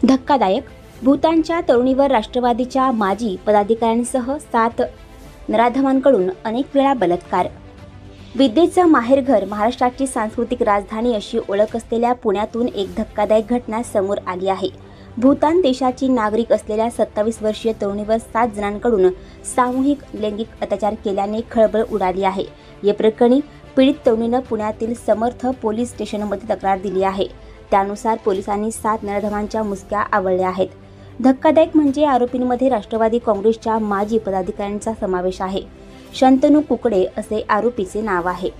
धक्कादायक. भूतानच्या तरुणीवर राष्ट्रवादीच्या माजी पदाधिकाऱ्यांसह 7 नराधमांकडून अनेक वेळा बलात्कार. विद्येचं माहेरघर, महाराष्ट्राची सांस्कृतिक राजधानी अशी ओळख असलेल्या पुण्यातून एक धक्कादायक घटना समोर आली आहे. भूतान देशाची नागरिक असलेल्या 27 वर्षीय तरुणीवर 7 जणांकडून सामूहिक लैंगिक अत्याचार केल्याने खळबळ उडाली आहे. या प्रकरणी पीडित तरुणीनं पुण्यातील समर्थ पोलीस स्टेशनमध्ये तक्रार दिली आहे. त्यानुसार पोलिसांनी 7 नराधमांच्या मुसक्या आवळल्या आहेत. धक्कादायक म्हणजे आरोपींमध्ये राष्ट्रवादी काँग्रेसच्या माजी पदाधिकाऱ्यांचा समावेश आहे. शंतनू कुकडे असे आरोपीचे नाव आहे.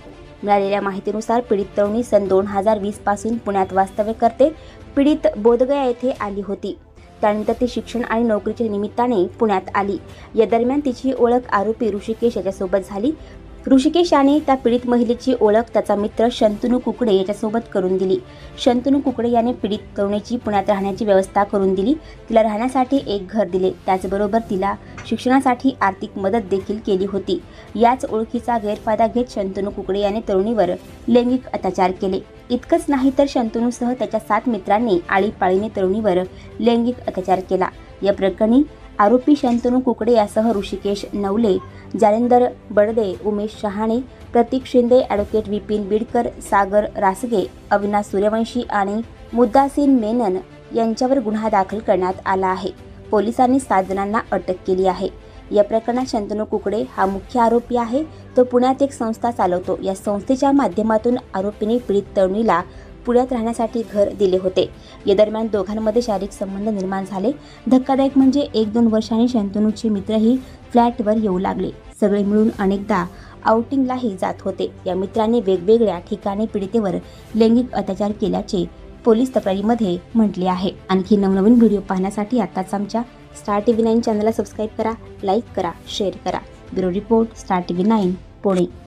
मिळालेल्या माहितीनुसार पीडित तरुणी सन 2020 पासून पुण्यात वास्तव्य करते. पीडित बोधगया येथे आली होती. त्यानंतर ती शिक्षण आणि नोकरीच्या निमित्ताने पुण्यात आली. या दरम्यान तिची ओळख आरोपी ऋषिकेश याच्यासोबत झाली. ऋषिकेश याने त्या पीडित महिलेची ओळख त्याचा मित्र शंतनू कुकडे याच्यासोबत करून दिली. शंतनू कुकडे याने पीडित तरुणीची पुण्यात राहण्याची व्यवस्था करून दिली. तिला राहण्यासाठी एक घर दिले. त्याचबरोबर तिला शिक्षणासाठी आर्थिक मदत देखील केली होती. याच ओळखीचा गैरफायदा घेत शंतनू कुकडे याने तरुणीवर लैंगिक अत्याचार केले. इतकंच नाही तर शंतनूसह त्याच्या 7 मित्रांनी आळीपाळीने तरुणीवर लैंगिक अत्याचार केला. या प्रकरणी आरोपी शंतनू कुकडे यासह ऋषिकेश नवले, जालिंदर बडदे, उमेश शहाणे, प्रतीक शिंदे, ॲडव्होकेट विपिन बिडकर, सागर रासगे, अविनाश सूर्यवंशी आणि मुद्दासिर मेनन यांच्यावर गुन्हा दाखल करण्यात आला आहे. पोलिसांनी 7 जणांना अटक केली आहे. या प्रकरणात शंतनू कुकडे हा मुख्य आरोपी आहे. तो पुण्यात एक संस्था चालवतो. या संस्थेच्या माध्यमातून आरोपीने पीडित तरुणीला पुण्यात राहण्यासाठी घर दिले होते. या दरम्यान दोघांमध्ये शारीरिक संबंध निर्माण झाले. धक्कादायक म्हणजे 1-2 वर्षांनी शंतनूचे मित्रही फ्लॅटवर येऊ लागले. सगळे मिळून अनेकदा आउटिंगलाही जात होते. या मित्रांनी वेगवेगळ्या ठिकाणी पीडितेवर लैंगिक अत्याचार केल्याचे पोलीस तक्रारीमध्ये म्हटले आहे. आणखी नवनवीन व्हिडिओ पाहण्यासाठी आताच आमच्या स्टार TV 9 चॅनलला सबस्क्राईब करा, लाईक करा, शेअर करा. Bureau report, star TV 9 Pune.